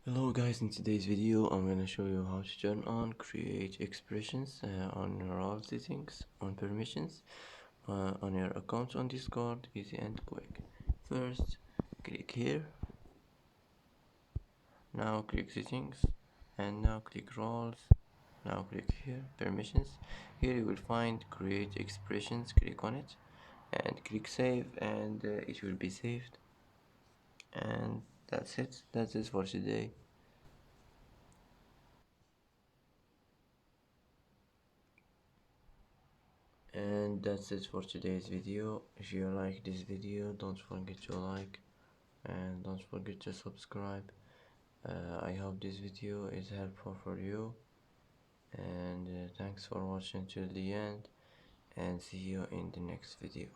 Hello guys, in today's video I'm gonna show you how to turn on create expressions on your all settings, on permissions, on your accounts on Discord, easy and quick. First click here, now click settings, and now click roles, now click here permissions. Here you will find create expressions, click on it and click save, and it will be saved. And that's it for today. And that's it for today's video. If you like this video, don't forget to like and don't forget to subscribe. I hope this video is helpful for you, and thanks for watching till the end, and see you in the next video.